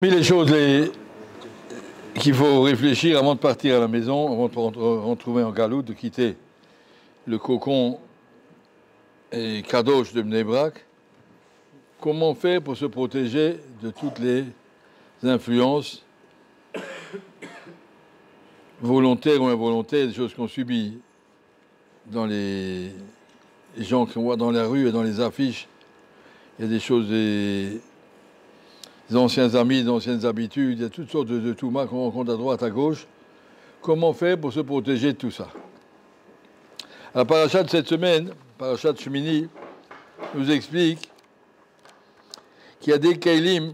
Parmi les choses qu'il faut réfléchir avant de partir à la maison, avant de retrouver en galoute, de quitter le cocon et kadosh de Bnei Brak, comment faire pour se protéger de toutes les influences volontaires ou involontaires, des choses qu'on subit dans les gens qu'on voit dans la rue et dans les affiches. Il y a des choses, des anciens amis, des anciennes habitudes, il y a toutes sortes de toumas qu'on rencontre à droite, à gauche. Comment faire pour se protéger de tout ça? La paracha de cette semaine, paracha de Shemini, nous explique qu'il y a des keilim,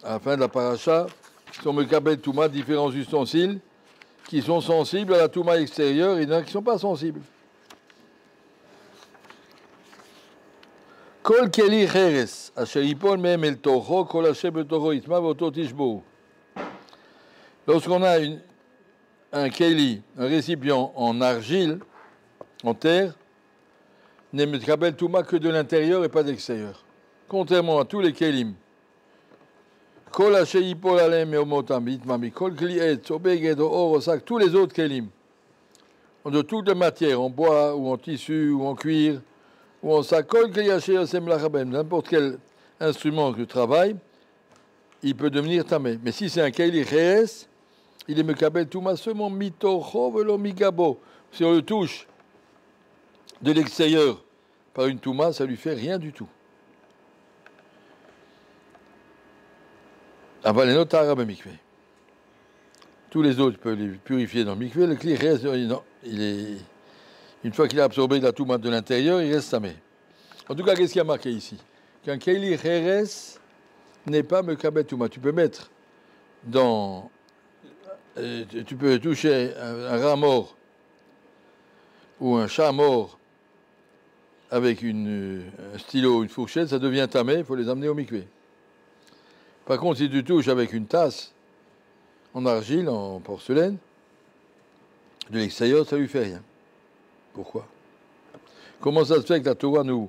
à la fin de la paracha, qui sont mekabel touma, différents ustensiles, qui sont sensibles à la touma extérieure et il y en a qui ne sont pas sensibles. Kol keli cheres, asher yipol mehem el tocho, kol asher betocho itma voto tishbo. Lorsqu'on a un keli, un récipient en argile, en terre, n'est mekabel touma que de l'intérieur et pas de l'extérieur. Contrairement à tous les kelim. Kol asher yipol alem meomotam itma mi kol kli etz, obeged, or, osak, tous les autres kelim, de toutes les matières, en bois ou en tissu ou en cuir, ou en sakol, n'importe quel instrument que travail, il peut devenir tamé. Mais si c'est un keili cheres, il est mekabel touma seulement mitocho velo migabo. Si on le touche de l'extérieur par une touma, ça lui fait rien du tout. Aval les notar mikvé. Tous les autres peuvent les purifier dans le mikvé. Le kli cheres, non, il est... Une fois qu'il a absorbé la touma de l'intérieur, il reste tamé. En tout cas, qu'est-ce qu'il y a marqué ici? Qu'un keili cheres n'est pas mekabel touma. Tu peux mettre dans... tu peux toucher un rat mort ou un chat mort avec un stylo, une fourchette, ça devient tamé, il faut les amener au mikvé. Par contre, si tu touches avec une tasse en argile, en porcelaine, de l'extérieur, ça lui fait rien. Pourquoi? Comment ça se fait que la Torah nous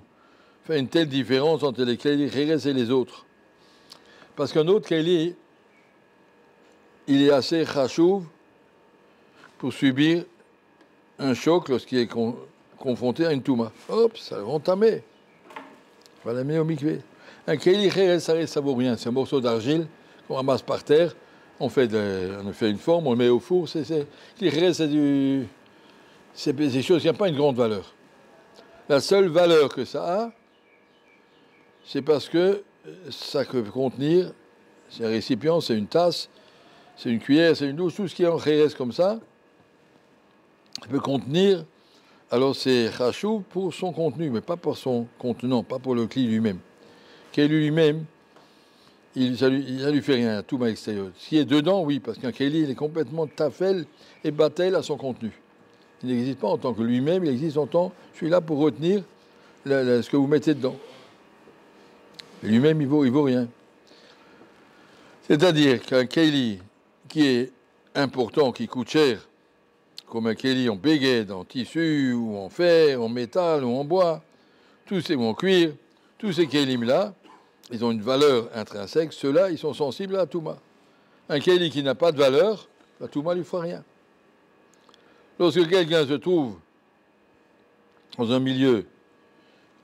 fait une telle différence entre les keili cheres et les autres? Parce qu'un autre keili, il est assez chachouv pour subir un choc lorsqu'il est confronté à une touma. Hop, ça va entamer. On va la mettre au mikvé. Un keili cheres, ça vaut rien. C'est un morceau d'argile qu'on ramasse par terre. On fait une forme, on le met au four. Keili cheres, c'est des choses qui n'ont pas une grande valeur. La seule valeur que ça a, c'est parce que ça peut contenir, c'est un récipient, c'est une tasse, c'est une cuillère, c'est une douche, tout ce qui est en cheres comme ça peut contenir, alors c'est chachou pour son contenu, mais pas pour son contenant, pas pour le kli lui-même. Keli lui-même, ça lui fait rien, tout à l'extérieur. Ce qui est dedans, oui, parce qu'un keli, il est complètement tafel et batel à son contenu. Il n'existe pas en tant que lui-même, il existe en tant que je suis là pour retenir ce que vous mettez dedans. Et lui-même, il vaut rien. C'est-à-dire qu'un keili qui est important, qui coûte cher, comme un keili en bégued, en tissu, ou en fer, en métal, ou en bois, ou en cuir, tous ces keilim-là, ils ont une valeur intrinsèque. Ceux-là, ils sont sensibles à la touma. Un keili qui n'a pas de valeur, la touma ne lui fera rien. Lorsque quelqu'un se trouve dans un milieu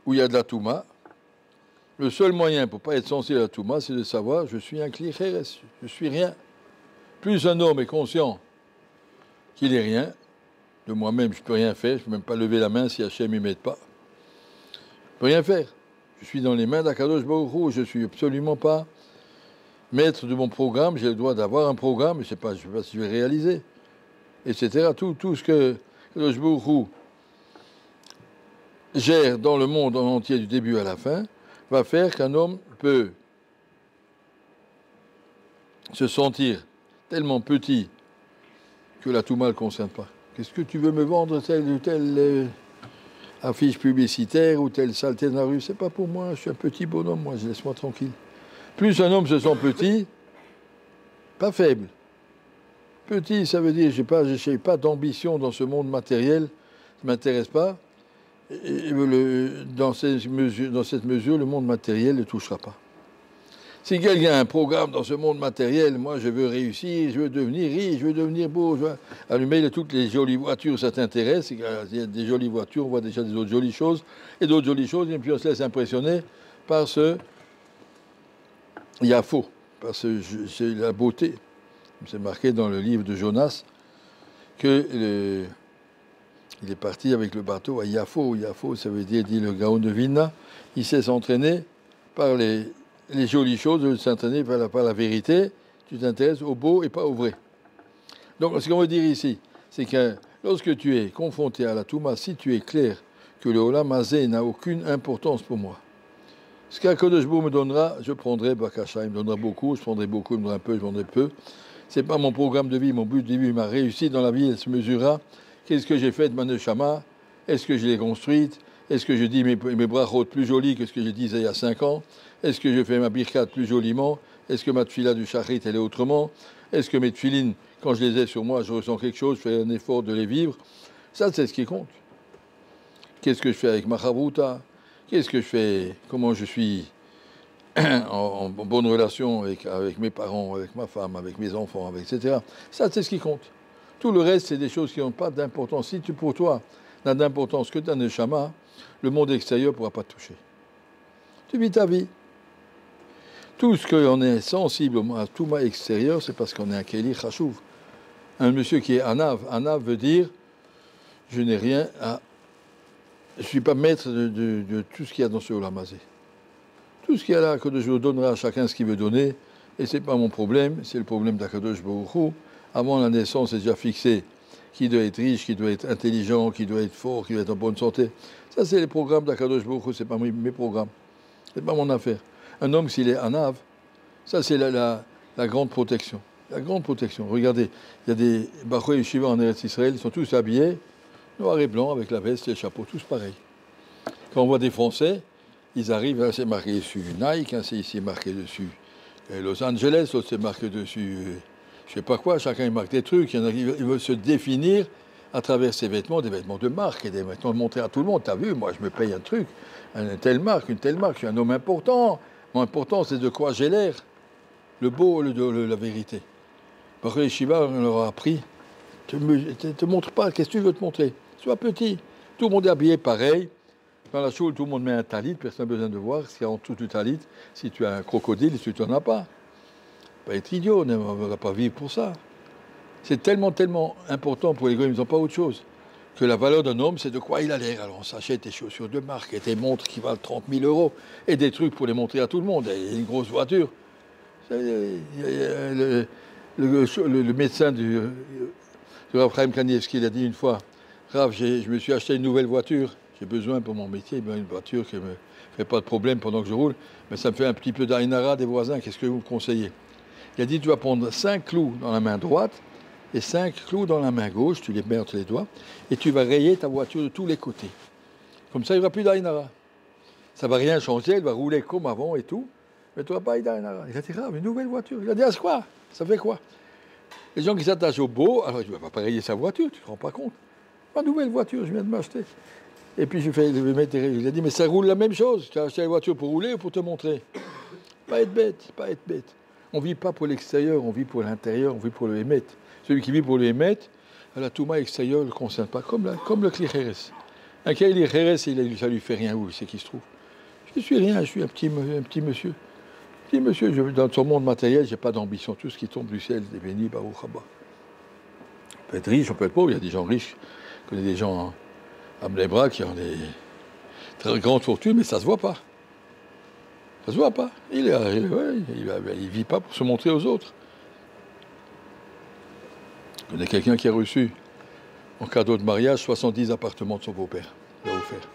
où il y a de la touma, le seul moyen pour ne pas être sensible à la touma, c'est de savoir, je suis un kli cheres, je suis rien. Plus un homme est conscient qu'il est rien, de moi-même, je ne peux rien faire, je ne peux même pas lever la main si Hachem ne m'aide pas. Je ne peux rien faire. Je suis dans les mains d'Akadosh Baruch Hu, je ne suis absolument pas maître de mon programme, j'ai le droit d'avoir un programme, mais je ne sais pas si je vais réaliser. Etc. Tout ce que Akadosh Baruch Hu gère dans le monde en entier du début à la fin, va faire qu'un homme peut se sentir tellement petit que la touma ne le concerne pas. Qu'est-ce que tu veux me vendre telle ou telle affiche publicitaire ou telle saleté dans la rue? C'est pas pour moi, je suis un petit bonhomme, moi, laisse-moi tranquille. Plus un homme se sent petit, pas faible. Petit, ça veut dire je n'ai pas d'ambition dans ce monde matériel, ça ne m'intéresse pas. Et dans cette mesure, le monde matériel ne touchera pas. Si quelqu'un a un programme dans ce monde matériel, moi je veux réussir, je veux devenir riche, je veux devenir beau, je veux allumer toutes les jolies voitures, ça t'intéresse, il y a des jolies voitures, on voit déjà des autres jolies choses, et d'autres jolies choses, et puis on se laisse impressionner par ce Yafo, par c'est la beauté. C'est marqué dans le livre de Jonas que il est parti avec le bateau à Yafo. Yafo, ça veut dire, dit le Gaon de Vilna, il sait s'entraîner par les jolies choses, s'entraîner par la vérité. Tu t'intéresses au beau et pas au vrai. Donc, ce qu'on veut dire ici, c'est que lorsque tu es confronté à la Touma, si tu es clair que le Olam Hazé n'a aucune importance pour moi, ce qu'Akadosh Baruch Hu me donnera, je prendrai Bakasha, il me donnera beaucoup, je prendrai beaucoup, il me donnera un peu, je prendrai peu. Ce n'est pas mon programme de vie, mon but de vie, ma réussite dans la vie, elle se mesurera. Qu'est-ce que j'ai fait de ma neshama? Est-ce que je l'ai construite? Est-ce que je dis mes brachot plus jolis que ce que je disais il y a 5 ans? Est-ce que je fais ma birkat plus joliment? Est-ce que ma tfila du shachrit, elle est autrement? Est-ce que mes tfilines, quand je les ai sur moi, je ressens quelque chose, je fais un effort de les vivre? Ça, c'est ce qui compte. Qu'est-ce que je fais avec ma chavruta? Qu'est-ce que je fais? Comment je suis en bonne relation avec mes parents, avec ma femme, avec mes enfants, etc. Ça, c'est ce qui compte. Tout le reste, c'est des choses qui n'ont pas d'importance. Si pour toi, n'a d'importance que ta neshama, le monde extérieur ne pourra pas te toucher. Tu vis ta vie. Tout ce qu'on est sensible à tout ma extérieur, c'est parce qu'on est un Keli Chachouv. Un monsieur qui est Anav. Anav veut dire, je n'ai rien à... Je ne suis pas maître de tout ce qu'il y a dans ce Olam Hazé. Tout ce qu'il y a là, Akadosh Baruch Hu donnera à chacun ce qu'il veut donner, et ce n'est pas mon problème, c'est le problème d'Akadosh Baruch Hu. Avant la naissance, c'est déjà fixé qui doit être riche, qui doit être intelligent, qui doit être fort, qui doit être en bonne santé. Ça, c'est les programmes d'Akadosh Baruch Hu, ce n'est pas mes programmes. Ce n'est pas mon affaire. Un homme, s'il est anav, ça, c'est la grande protection. La grande protection. Regardez, il y a des Bachoué Yeshiva en Eretz Israël, ils sont tous habillés, noir et blanc, avec la veste et le chapeau, tous pareils. Quand on voit des Français, ils arrivent, là, c'est marqué dessus Nike, c'est ici marqué dessus Los Angeles, l'autre c'est marqué dessus je ne sais pas quoi, chacun il marque des trucs, il y en a qui veulent se définir à travers ses vêtements, des vêtements de marque et des vêtements de montrer à tout le monde, t'as vu, moi je me paye un truc, une telle marque, je suis un homme important. Mon important c'est de quoi j'ai l'air, le beau, la vérité. Parce que les Shiva, on leur a appris, te montre pas, qu'est-ce que tu veux te montrer? Sois petit, tout le monde est habillé pareil. Dans la choule, tout le monde met un talit, personne n'a besoin de voir ce qu'il y a en dessous du talit. Si tu as un crocodile, si tu n'en as pas. Pas être idiot, on ne va pas vivre pour ça. C'est tellement, tellement important pour les gars, ils n'ont pas autre chose. Que la valeur d'un homme, c'est de quoi il a l'air. Alors on s'achète des chaussures de marque et des montres qui valent 30 000 euros et des trucs pour les montrer à tout le monde. Et une grosse voiture. Le médecin du Rav Chaim Kanievski, il a dit une fois, Rav, je me suis acheté une nouvelle voiture. J'ai besoin pour mon métier, une voiture qui ne me fait pas de problème pendant que je roule, mais ça me fait un petit peu d'aïnara des voisins. Qu'est-ce que vous me conseillez? Il a dit, tu vas prendre 5 clous dans la main droite et 5 clous dans la main gauche, tu les mets entre les doigts, et tu vas rayer ta voiture de tous les côtés. Comme ça, il n'y aura plus d'aïnara. Ça ne va rien changer, elle va rouler comme avant et tout, mais tu n'auras pas d'aïnara. Il a dit, grave, une nouvelle voiture. Il a dit, ah, c'est quoi? Ça fait quoi? Les gens qui s'attachent au beau, alors il ne va pas rayer sa voiture, tu ne te rends pas compte. Ma nouvelle voiture, je viens de m'acheter. Et puis il a dit, mais ça roule la même chose. Tu as acheté la voiture pour rouler ou pour te montrer? Pas être bête, pas être bête. On ne vit pas pour l'extérieur, on vit pour l'intérieur, on vit pour le Hémet. Celui qui vit pour le Hémet, la Touma extérieure ne le concerne pas, comme le Kli Cheres. Un Kli Cheres, ça ne lui fait rien où c'est qu'il se trouve. Je ne suis rien, je suis un petit monsieur. Petit monsieur, dans son monde matériel, je n'ai pas d'ambition. Tout ce qui tombe du ciel est béni, Baruch Haba. On peut être riche, on peut être pauvre. Il y a des gens riches, je connais des gens à Bnei-Brak qui ont des très grandes fortunes, mais ça ne se voit pas. Ça ne se voit pas. Il ne vit pas pour se montrer aux autres. Je connais quelqu'un qui a reçu, en cadeau de mariage, 70 appartements de son beau-père. Il a offert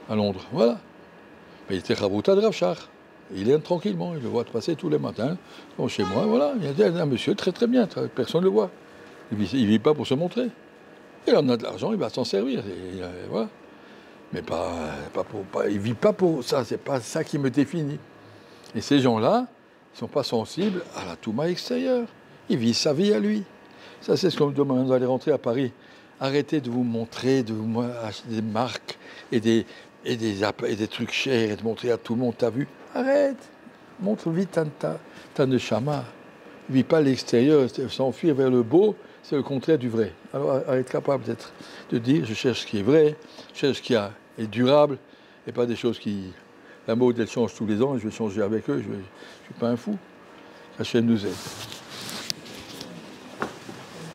à Londres. Voilà. Mais il était Chavruta de Rav Shach. Il est tranquillement. Il le voit passer tous les matins. Bon, chez moi, voilà. Il y a un monsieur très très bien. Personne ne le voit. Il ne vit pas pour se montrer. Il en a de l'argent, il va s'en servir. Voilà. Mais il ne vit pas pour ça. C'est pas ça qui me définit. Et ces gens-là, ils ne sont pas sensibles à la Touma extérieure. Ils vivent sa vie à lui. Ça, c'est ce qu'on me demande d'aller rentrer à Paris. Arrêtez de vous montrer, de vous acheter des marques et des trucs chers et de montrer à tout le monde, t'as vu? Arrête. montre vite ta neshama. Ne vis pas l'extérieur, s'enfuir vers le beau, c'est le contraire du vrai. Alors, à être capable d'être, de dire, je cherche ce qui est vrai, je cherche ce qui est durable, et pas des choses qui... La mode, elle change tous les ans, et je vais changer avec eux, je ne suis pas un fou. Hachem nous aide.